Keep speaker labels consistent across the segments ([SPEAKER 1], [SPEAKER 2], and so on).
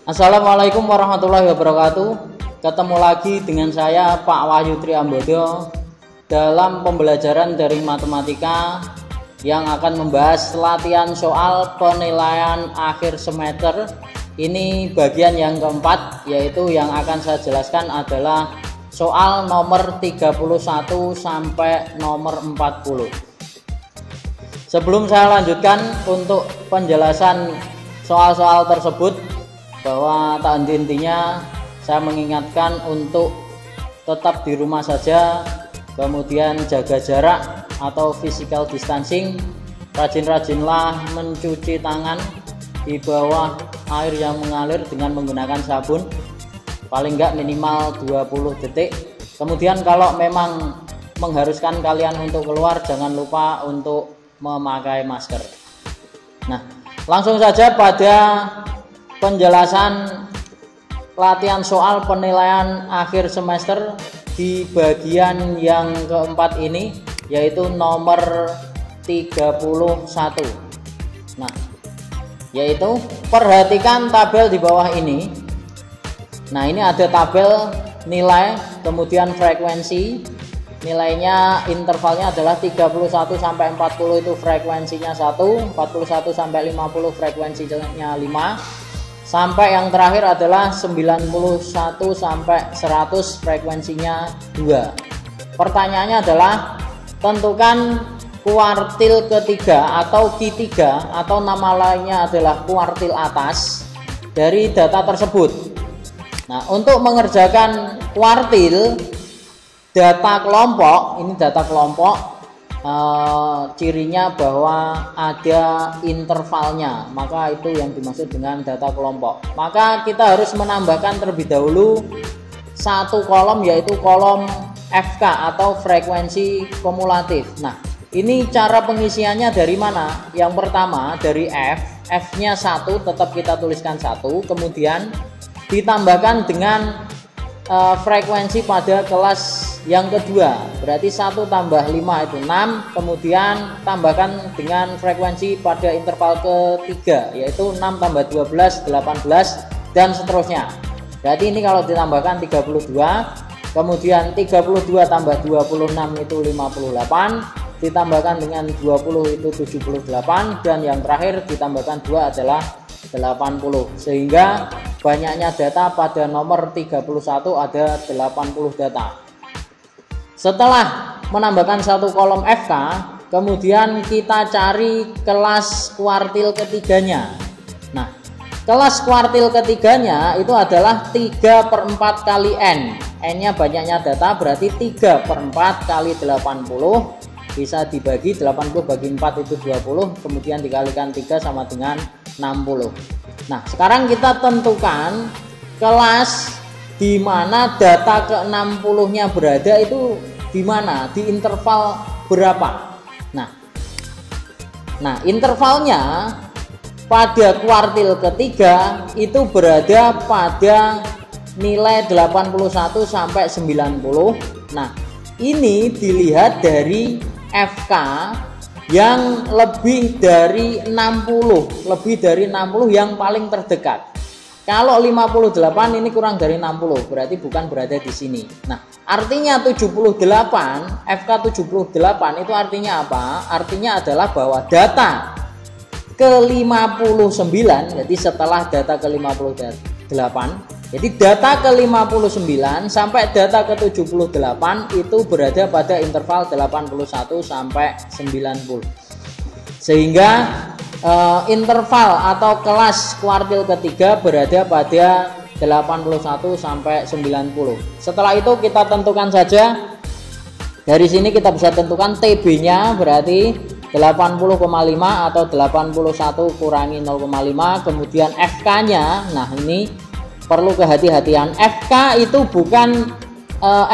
[SPEAKER 1] Assalamualaikum warahmatullahi wabarakatuh. Ketemu lagi dengan saya Pak Wahyu Triambodo dalam pembelajaran dari matematika yang akan membahas latihan soal penilaian akhir semester. Ini bagian yang keempat, yaitu yang akan saya jelaskan adalah soal nomor 31 sampai nomor 40. Sebelum saya lanjutkan untuk penjelasan soal-soal tersebut, bahwa intinya saya mengingatkan untuk tetap di rumah saja, kemudian jaga jarak atau physical distancing, rajin-rajinlah mencuci tangan di bawah air yang mengalir dengan menggunakan sabun paling enggak minimal 20 detik. Kemudian kalau memang mengharuskan kalian untuk keluar, jangan lupa untuk memakai masker. Nah, langsung saja pada penjelasan latihan soal penilaian akhir semester di bagian yang keempat ini, yaitu nomor 31. Nah, yaitu perhatikan tabel di bawah ini. Nah, ini ada tabel nilai, kemudian frekuensi. Nilainya intervalnya adalah 31 sampai 40 itu frekuensinya 1, 41 sampai 50 frekuensinya 5, sampai yang terakhir adalah 91 sampai 100 frekuensinya 2. Pertanyaannya adalah tentukan kuartil ketiga atau Q3 atau nama lainnya adalah kuartil atas dari data tersebut. Nah, untuk mengerjakan kuartil data kelompok, ini data kelompok, cirinya bahwa ada intervalnya, maka itu yang dimaksud dengan data kelompok. Maka kita harus menambahkan terlebih dahulu satu kolom, yaitu kolom FK atau frekuensi kumulatif. Nah, ini cara pengisiannya dari mana? Yang pertama dari F-nya 1, tetap kita tuliskan 1, kemudian ditambahkan dengan frekuensi pada kelas yang kedua, berarti 1 tambah 5 itu 6, kemudian tambahkan dengan frekuensi pada interval ketiga, yaitu 6 tambah 12 18 dan seterusnya. Berarti ini kalau ditambahkan 32, kemudian 32 tambah 26 itu 58, ditambahkan dengan 20 itu 78, dan yang terakhir ditambahkan 2 adalah 80, sehingga banyaknya data pada nomor 31 ada 80 data. Setelah menambahkan satu kolom FK, kemudian kita cari kelas kuartil ketiganya. Nah, kelas kuartil ketiganya itu adalah 3/4 kali N. N-nya banyaknya data, berarti 3/4 kali 80, bisa dibagi 80 bagi 4 itu 20, kemudian dikalikan 3 sama dengan 60. Nah, sekarang kita tentukan kelas di mana data ke-60-nya berada itu di mana, di interval berapa. Nah, intervalnya pada kuartil ketiga itu berada pada nilai 81 sampai 90. Nah, ini dilihat dari FK yang lebih dari 60 yang paling terdekat. Kalau 58 ini kurang dari 60, berarti bukan berada di sini. Nah, artinya 78, FK 78 itu artinya apa? Artinya adalah bahwa data ke-59, jadi setelah data ke-58, jadi data ke-59 sampai data ke-78 itu berada pada interval 81 sampai 90. Sehingga interval atau kelas kuartil ketiga berada pada 81 sampai 90. Setelah itu kita tentukan saja. Dari sini kita bisa tentukan TB-nya, berarti 80,5 atau 81 kurangi 0,5. Kemudian FK-nya, nah ini perlu kehati-hatian. FK itu bukan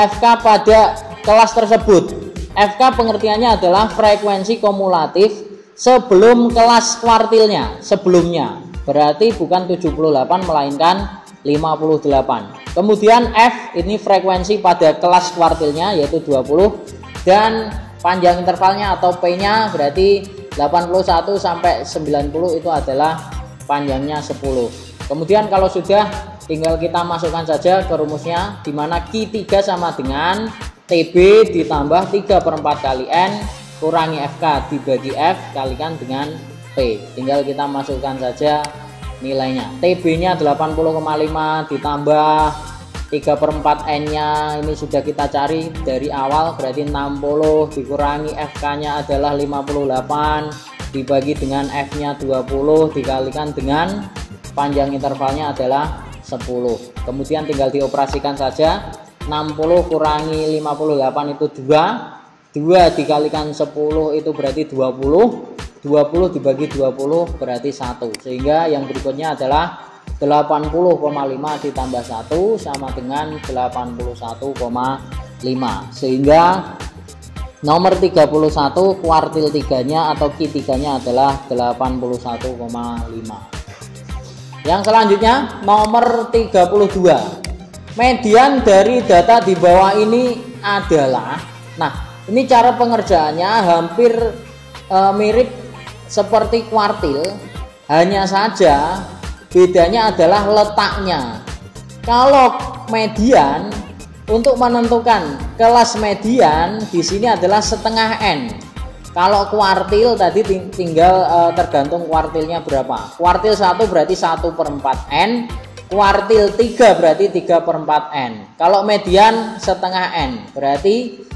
[SPEAKER 1] FK pada kelas tersebut. FK pengertiannya adalah frekuensi kumulatif sebelum kelas kuartilnya, sebelumnya. Berarti bukan 78 melainkan 58. Kemudian F ini frekuensi pada kelas kuartilnya, yaitu 20, dan panjang intervalnya atau P-nya berarti 81 sampai 90 itu adalah panjangnya 10. Kemudian kalau sudah, tinggal kita masukkan saja ke rumusnya, di mana Q3 sama dengan TB ditambah 3/4 kali N kurangi FK dibagi F kalikan dengan P. Tinggal kita masukkan saja nilainya. TB nya 80,5 ditambah 3/4 N nya ini sudah kita cari dari awal, berarti 60 dikurangi FK nya adalah 58 dibagi dengan F nya 20 dikalikan dengan panjang intervalnya adalah 10. Kemudian tinggal dioperasikan saja, 60 kurangi 58 itu 2 dikalikan 10 itu berarti 20 dibagi 20 berarti 1, sehingga yang berikutnya adalah 80,5 ditambah 1 sama dengan 81,5, sehingga nomor 31 kuartil 3 nya atau Q3 nya adalah 81,5. Yang selanjutnya nomor 32, median dari data di bawah ini adalah, nah ini cara pengerjaannya hampir mirip seperti kuartil, hanya saja bedanya adalah letaknya. Kalau median, untuk menentukan kelas median di sini adalah setengah N. Kalau kuartil tadi tinggal tergantung kuartilnya berapa. Kuartil 1 berarti 1/4 N, kuartil 3 berarti 3/4 N. Kalau median setengah N, berarti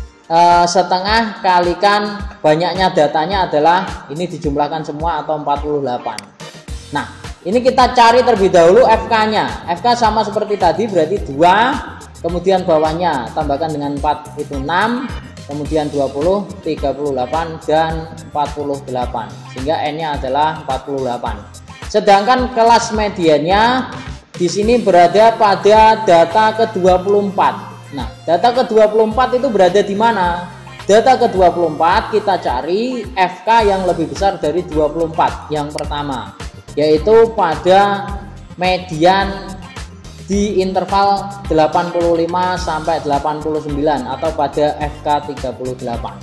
[SPEAKER 1] setengah kalikan banyaknya datanya adalah ini dijumlahkan semua atau 48. Nah, ini kita cari terlebih dahulu FK-nya. FK sama seperti tadi berarti 2, kemudian bawahnya tambahkan dengan 4 itu 6, kemudian 20, 38 dan 48, sehingga N-nya adalah 48. Sedangkan kelas mediannya di sini berada pada data ke-24. Nah, data ke-24 itu berada di mana? Data ke-24 kita cari FK yang lebih besar dari 24 yang pertama, yaitu pada median di interval 85 sampai 89 atau pada FK 38.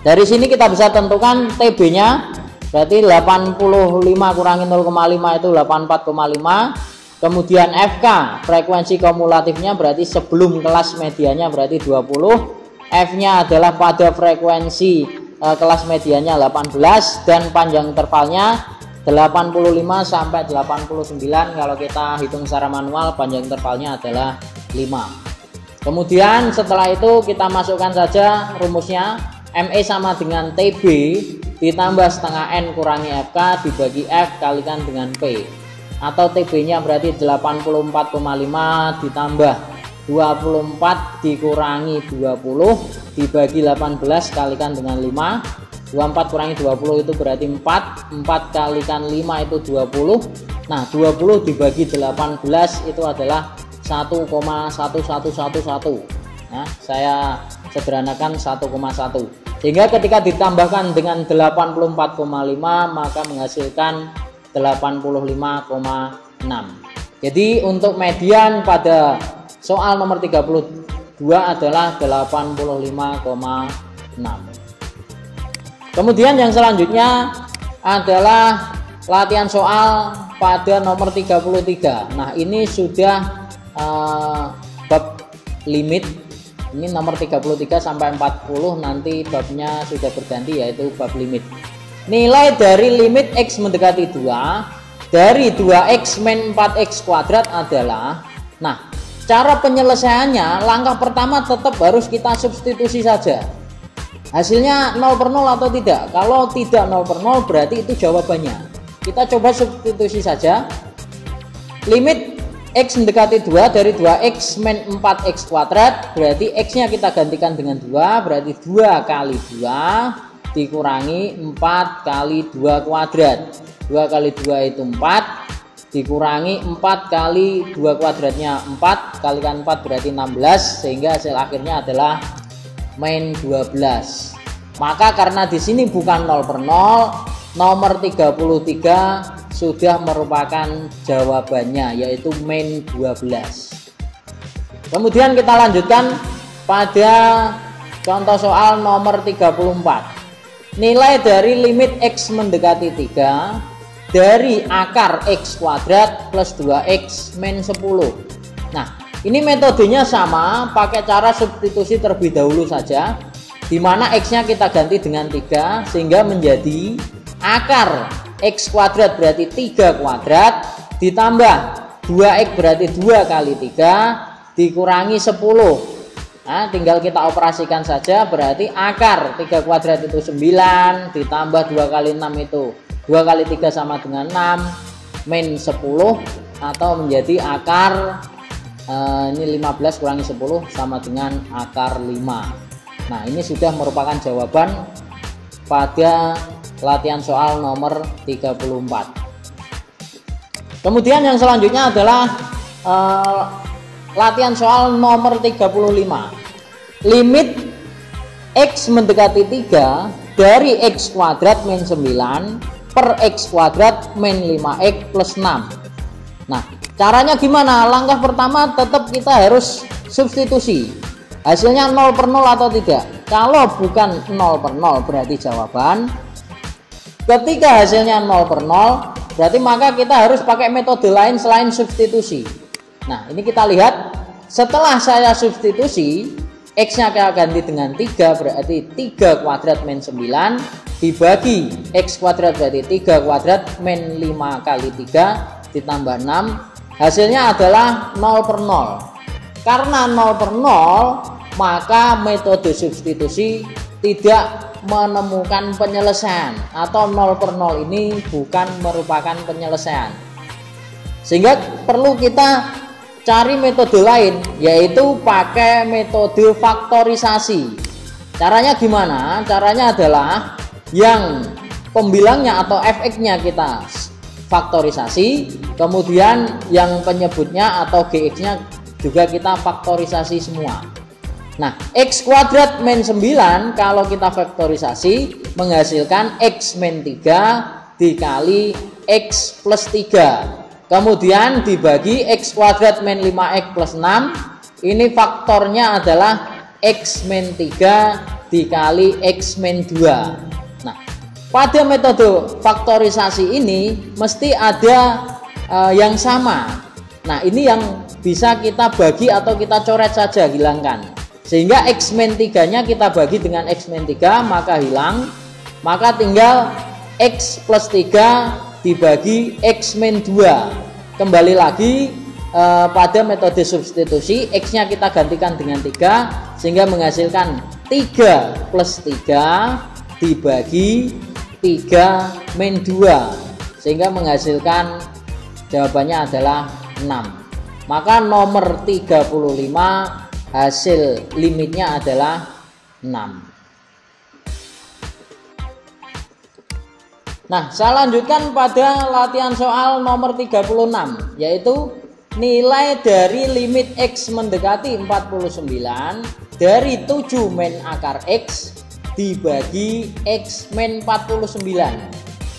[SPEAKER 1] Dari sini kita bisa tentukan TB nya berarti 85 kurangi 0,5 itu 84,5. Kemudian FK frekuensi kumulatifnya berarti sebelum kelas medianya berarti 20. F nya adalah pada frekuensi kelas medianya 18 dan panjang intervalnya 85 sampai 89. Kalau kita hitung secara manual panjang intervalnya adalah 5. Kemudian setelah itu kita masukkan saja rumusnya, ME sama dengan TB ditambah setengah N kurangi FK dibagi F kalikan dengan P, atau TB nya berarti 84,5 ditambah 24 dikurangi 20 dibagi 18 kalikan dengan 5. 24 kurangi 20 itu berarti 4 kalikan 5 itu 20. Nah, 20 dibagi 18 itu adalah 1,1111. Nah, saya sederhanakan 1,1. Sehingga ketika ditambahkan dengan 84,5 maka menghasilkan 85,6. Jadi untuk median pada soal nomor 32 adalah 85,6. Kemudian yang selanjutnya adalah latihan soal pada nomor 33. Nah, ini sudah bab limit. Ini nomor 33 sampai 40, nanti babnya sudah berganti yaitu bab limit. Nilai dari limit X mendekati 2 dari 2X min 4X kuadrat adalah, nah cara penyelesaiannya langkah pertama tetap harus kita substitusi saja. Hasilnya 0/0 atau tidak? Kalau tidak 0/0 berarti itu jawabannya. Kita coba substitusi saja. Limit X mendekati 2 dari 2X min 4X kuadrat, berarti X nya kita gantikan dengan 2, berarti 2 kali 2 dikurangi 4 kali 2 kuadrat. 2 kali 2 itu 4 dikurangi 4 kali 2 kuadratnya 4 kalikan 4 berarti 16, sehingga hasil akhirnya adalah min 12. Maka karena di sini bukan 0/0, nomor 33 sudah merupakan jawabannya, yaitu min 12. Kemudian kita lanjutkan pada contoh soal nomor 34. Nilai dari limit X mendekati 3 dari akar X kuadrat plus 2X min 10. Nah, ini metodenya sama, pakai cara substitusi terlebih dahulu saja, di mana X-nya kita ganti dengan 3 sehingga menjadi akar X kuadrat berarti 3 kuadrat ditambah 2X berarti 2 kali 3 dikurangi 10. Nah, tinggal kita operasikan saja, berarti akar 3 kuadrat itu 9 ditambah 2 kali 6 itu 2 kali 3 sama dengan 6 min 10 atau menjadi akar ini 15 kurangi 10 sama dengan akar 5. Nah, ini sudah merupakan jawaban pada latihan soal nomor 34. Kemudian yang selanjutnya adalah latihan soal nomor 35. Limit X mendekati 3 dari X kuadrat min 9 per X kuadrat min 5X plus 6. Nah, caranya gimana? Langkah pertama tetap kita harus substitusi. Hasilnya 0 per 0 atau tidak? Kalau bukan 0 per 0 berarti jawaban. Ketika hasilnya 0 per 0 berarti maka kita harus pakai metode lain selain substitusi. Nah, ini kita lihat setelah saya substitusi, X-nya kita ganti dengan 3 berarti 3 kuadrat min 9 dibagi X kuadrat berarti 3 kuadrat min 5 kali 3 ditambah 6, hasilnya adalah 0 per 0. Karena 0 per 0 maka metode substitusi tidak menemukan penyelesaian atau 0 per 0 ini bukan merupakan penyelesaian, sehingga perlu kita cari metode lain, yaitu pakai metode faktorisasi. Caranya gimana? Caranya adalah yang pembilangnya atau fx-nya kita faktorisasi, kemudian yang penyebutnya atau gx-nya juga kita faktorisasi semua. Nah, X kuadrat min 9 kalau kita faktorisasi menghasilkan X min 3 dikali X plus 3. Kemudian dibagi X kuadrat min 5X plus 6. Ini faktornya adalah X min 3 dikali X min 2. Nah, pada metode faktorisasi ini mesti ada yang sama. Nah, ini yang bisa kita bagi atau kita coret saja, hilangkan. Sehingga X min 3 nya kita bagi dengan X min 3 maka hilang, maka tinggal X plus 3 dibagi X min 2. Kembali lagi pada metode substitusi, X nya kita gantikan dengan 3 sehingga menghasilkan 3 plus 3 dibagi 3 min 2 sehingga menghasilkan jawabannya adalah 6. Maka nomor 35 hasil limitnya adalah 6. Nah, saya lanjutkan pada latihan soal nomor 36, yaitu nilai dari limit X mendekati 49 dari 7 min akar X dibagi X min 49.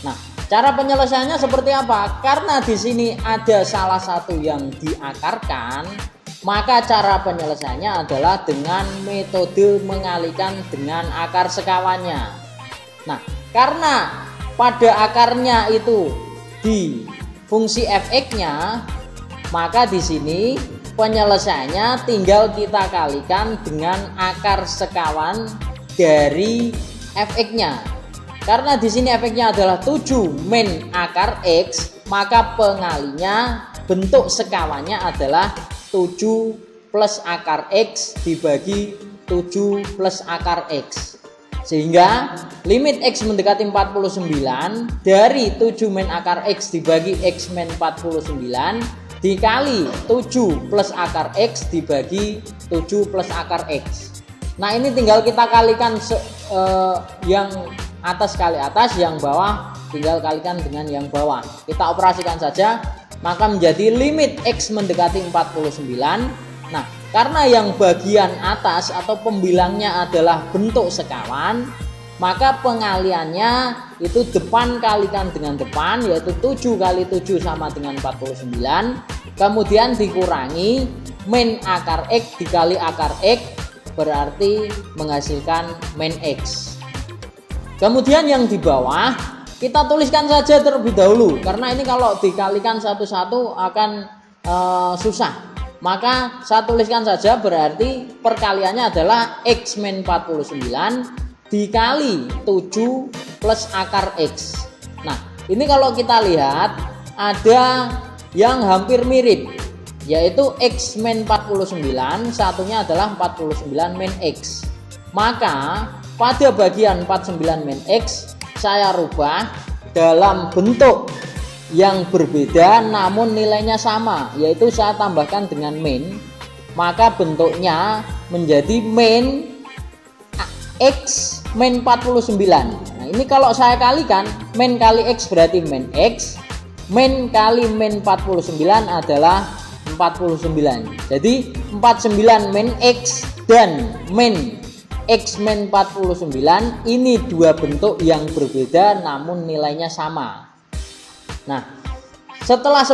[SPEAKER 1] Nah, cara penyelesaiannya seperti apa? Karena di sini ada salah satu yang diakarkan, maka cara penyelesaiannya adalah dengan metode mengalihkan dengan akar sekawannya. Nah, karena pada akarnya itu di fungsi fx-nya, maka di sini penyelesaiannya tinggal kita kalikan dengan akar sekawan dari fx-nya. Karena di sini fx-nya adalah 7 min akar x, maka pengalinya bentuk sekawannya adalah 7 plus akar X dibagi 7 plus akar X. Sehingga limit X mendekati 49 dari 7 min akar X dibagi X min 49 dikali 7 plus akar X dibagi 7 plus akar X. Nah, ini tinggal kita kalikan yang atas kali atas, yang bawah tinggal kalikan dengan yang bawah. Kita operasikan saja. Maka menjadi limit X mendekati 49. Nah, karena yang bagian atas atau pembilangnya adalah bentuk sekawan, maka pengaliannya itu depan kalikan dengan depan, yaitu 7 kali 7 sama dengan 49. Kemudian dikurangi min akar X dikali akar X, berarti menghasilkan min X. Kemudian yang di bawah kita tuliskan saja terlebih dahulu, karena ini kalau dikalikan satu-satu akan susah. Maka saya tuliskan saja, berarti perkaliannya adalah X min 49 dikali 7 plus akar X. Nah, ini kalau kita lihat ada yang hampir mirip, yaitu X min 49, satunya adalah 49 min X. Maka pada bagian 49 min X saya rubah dalam bentuk yang berbeda namun nilainya sama, yaitu saya tambahkan dengan min, maka bentuknya menjadi min X min 49. Nah, ini kalau saya kalikan, min kali X berarti min X, min kali min 49 adalah 49. Jadi 49 min X dan min X min 49 ini dua bentuk yang berbeda namun nilainya sama. Nah, setelah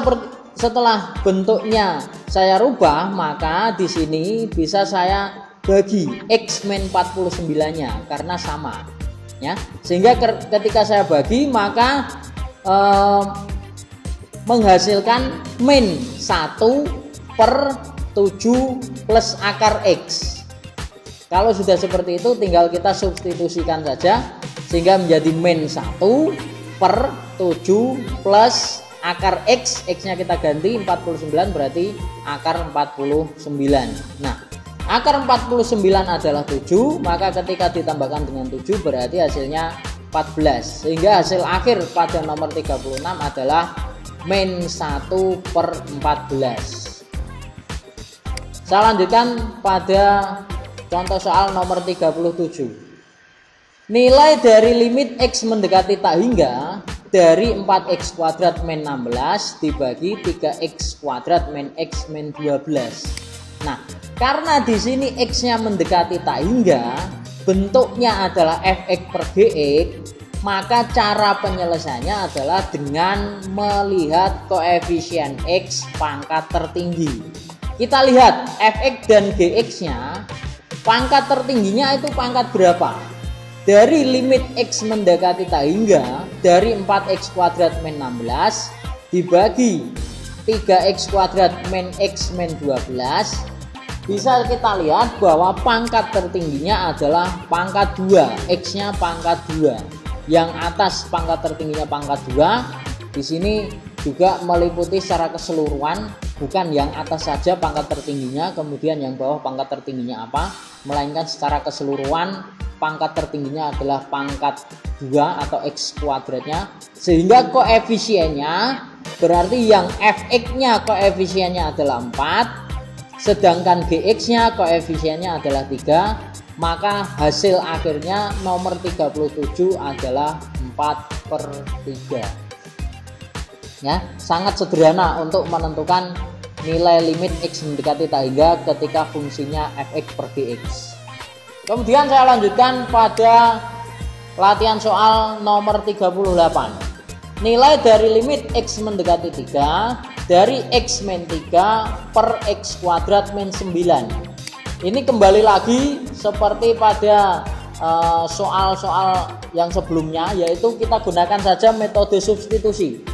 [SPEAKER 1] bentuknya saya rubah, maka di sini bisa saya bagi X min 49-nya karena sama, ya. Sehingga ketika saya bagi, maka menghasilkan min 1 per 7 plus akar X. Kalau sudah seperti itu, tinggal kita substitusikan saja sehingga menjadi min 1 per 7 plus akar X. X nya kita ganti 49, berarti akar 49. Nah, akar 49 adalah 7, maka ketika ditambahkan dengan 7 berarti hasilnya 14. Sehingga hasil akhir pada nomor 36 adalah min 1 per 14. Saya lanjutkan pada contoh soal nomor 37. Nilai dari limit X mendekati tak hingga dari 4x kuadrat min 16 dibagi 3x kuadrat min X min 12. Nah, karena di sini X-nya mendekati tak hingga, bentuknya adalah fx per gx, maka cara penyelesaiannya adalah dengan melihat koefisien X pangkat tertinggi. Kita lihat fx dan gx-nya, pangkat tertingginya itu pangkat berapa? Dari limit X mendekati tak hingga dari 4x kuadrat min 16 dibagi 3x kuadrat min X min 12, bisa kita lihat bahwa pangkat tertingginya adalah pangkat 2, X-nya pangkat 2. Yang atas pangkat tertingginya pangkat 2, di sini juga meliputi secara keseluruhan, bukan yang atas saja pangkat tertingginya, kemudian yang bawah pangkat tertingginya apa, melainkan secara keseluruhan pangkat tertingginya adalah pangkat 2 atau X kuadratnya, sehingga koefisiennya berarti yang fx-nya koefisiennya adalah 4, sedangkan gx-nya koefisiennya adalah 3, maka hasil akhirnya nomor 37 adalah 4/3. Ya, sangat sederhana untuk menentukan nilai limit X mendekati tak hingga ketika fungsinya fx per gx. Kemudian saya lanjutkan pada latihan soal nomor 38. Nilai dari limit X mendekati 3 dari X min 3 per X kuadrat min 9. Ini kembali lagi seperti pada soal-soal yang sebelumnya, yaitu kita gunakan saja metode substitusi.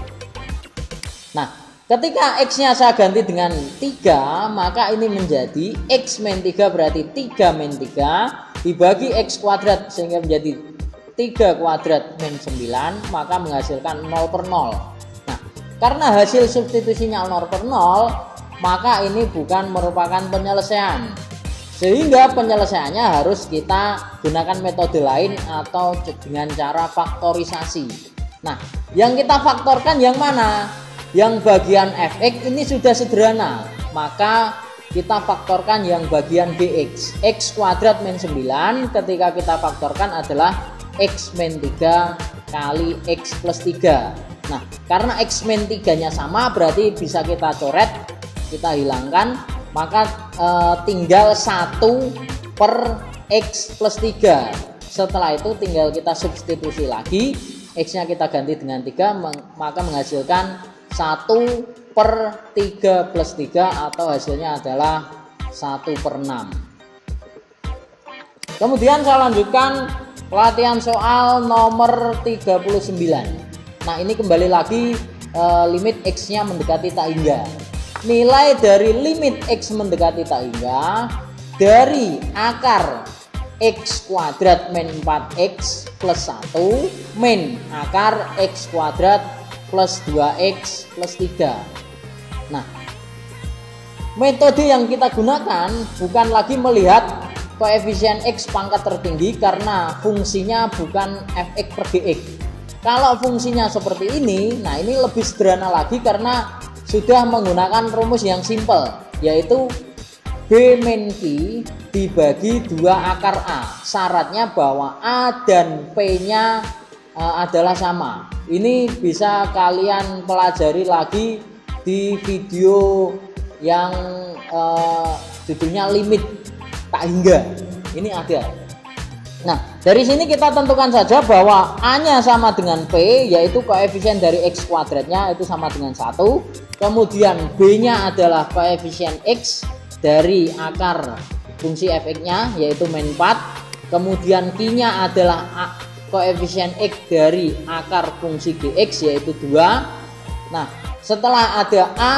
[SPEAKER 1] Nah, ketika X-nya saya ganti dengan 3, maka ini menjadi X min 3 berarti 3 min 3 dibagi X kuadrat sehingga menjadi 3 kuadrat min 9, maka menghasilkan 0/0. Nah, karena hasil substitusinya 0/0, maka ini bukan merupakan penyelesaian, sehingga penyelesaiannya harus kita gunakan metode lain atau dengan cara faktorisasi. Nah, yang kita faktorkan yang mana? Yang bagian fx ini sudah sederhana, maka kita faktorkan yang bagian gx. X kuadrat min 9 ketika kita faktorkan adalah X min 3 kali X plus 3. Nah, karena X min 3 nya sama, berarti bisa kita coret, kita hilangkan, maka tinggal 1 per X plus 3. Setelah itu tinggal kita substitusi lagi, X nya kita ganti dengan 3, maka menghasilkan 1 per 3 plus 3 atau hasilnya adalah 1/6. Kemudian saya lanjutkan latihan soal nomor 39. Nah ini kembali lagi limit X nya mendekati tak hingga. Nilai dari limit X mendekati tak hingga dari akar X kuadrat min 4X plus 1 min akar X kuadrat plus 2X plus 3. Nah metode yang kita gunakan bukan lagi melihat koefisien X pangkat tertinggi karena fungsinya bukan fx per gx. Kalau fungsinya seperti ini, nah ini lebih sederhana lagi karena sudah menggunakan rumus yang simpel, yaitu B min Q dibagi 2 akar A. Syaratnya bahwa A dan P nya adalah sama. Ini bisa kalian pelajari lagi di video yang judulnya limit tak hingga. Ini ada. Nah, dari sini kita tentukan saja bahwa A-nya sama dengan P, yaitu koefisien dari X kuadratnya itu sama dengan 1. Kemudian B-nya adalah koefisien X dari akar fungsi fx-nya, yaitu min 4. Kemudian Q-nya adalah koefisien X dari akar fungsi gx, yaitu 2. Nah, setelah ada A,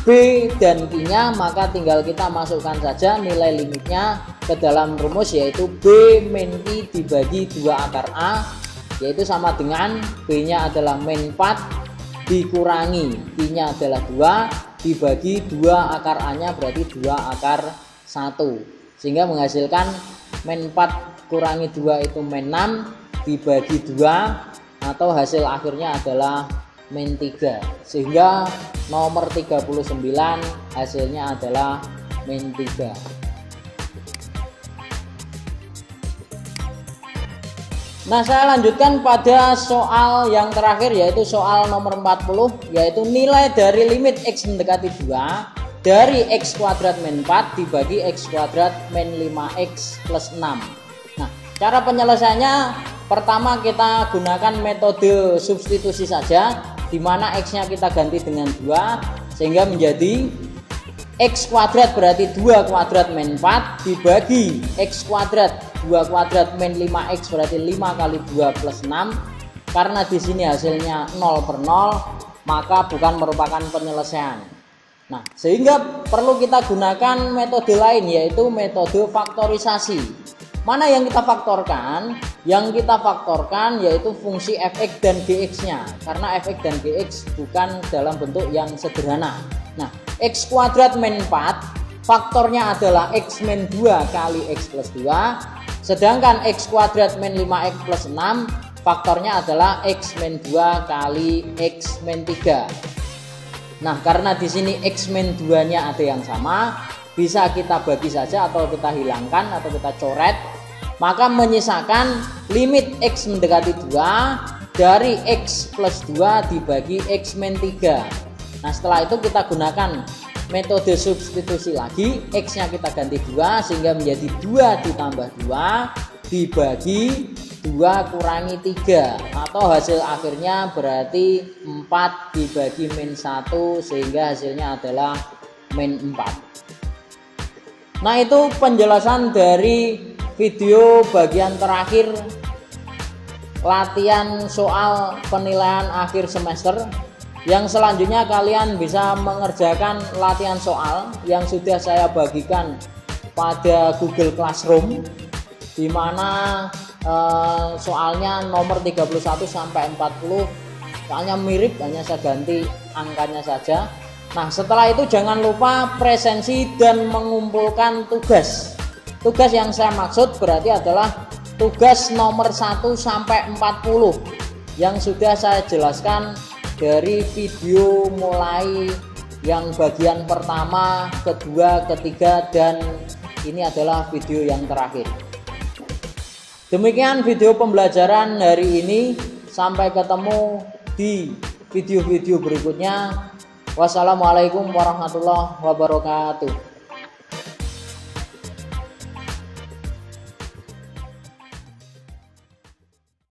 [SPEAKER 1] B, dan Q-nya, maka tinggal kita masukkan saja nilai limitnya ke dalam rumus, yaitu B min Q dibagi 2 akar A, yaitu sama dengan B-nya adalah min 4 dikurangi Q-nya adalah 2 dibagi 2 akar A-nya, berarti 2 akar 1, sehingga menghasilkan min 4 kurangi 2 itu min 6 dibagi 2, atau hasil akhirnya adalah min 3, sehingga nomor 39 hasilnya adalah min 3. Nah, saya lanjutkan pada soal yang terakhir, yaitu soal nomor 40, yaitu nilai dari limit X mendekati 2 dari X kuadrat min 4 dibagi X kuadrat min 5X plus 6. Nah, cara penyelesaiannya pertama kita gunakan metode substitusi saja, di mana X-nya kita ganti dengan 2 sehingga menjadi X kuadrat berarti 2 kuadrat min 4 dibagi X kuadrat 2 kuadrat min 5X berarti 5 kali 2 plus 6. Karena di sini hasilnya 0 per 0, maka bukan merupakan penyelesaian. Nah, sehingga perlu kita gunakan metode lain, yaitu metode faktorisasi. Mana yang kita faktorkan? Yang kita faktorkan yaitu fungsi fx dan gx-nya, karena fx dan gx bukan dalam bentuk yang sederhana. Nah, X kuadrat min 4 faktornya adalah X min 2 kali X plus 2, sedangkan X kuadrat min 5X plus 6 faktornya adalah X min 2 kali X min 3. Nah, karena di sini X min 2 nya ada yang sama, bisa kita bagi saja atau kita hilangkan atau kita coret, maka menyisakan limit X mendekati 2 dari X plus 2 dibagi X min 3. Nah, setelah itu kita gunakan metode substitusi lagi, X nya kita ganti 2 sehingga menjadi 2 ditambah 2 dibagi 2 kurangi 3, atau hasil akhirnya berarti 4 dibagi min 1 sehingga hasilnya adalah min 4. Nah, itu penjelasan dari video bagian terakhir latihan soal penilaian akhir semester. Yang selanjutnya kalian bisa mengerjakan latihan soal yang sudah saya bagikan pada Google Classroom, di mana soalnya nomor 31 sampai 40 soalnya mirip, hanya saya ganti angkanya saja. Nah, setelah itu jangan lupa presensi dan mengumpulkan tugas. Tugas yang saya maksud berarti adalah tugas nomor 1 sampai 40 yang sudah saya jelaskan dari video mulai yang bagian pertama, kedua, ketiga, dan ini adalah video yang terakhir. Demikian video pembelajaran hari ini. Sampai ketemu di video-video berikutnya. Wassalamualaikum warahmatullahi wabarakatuh.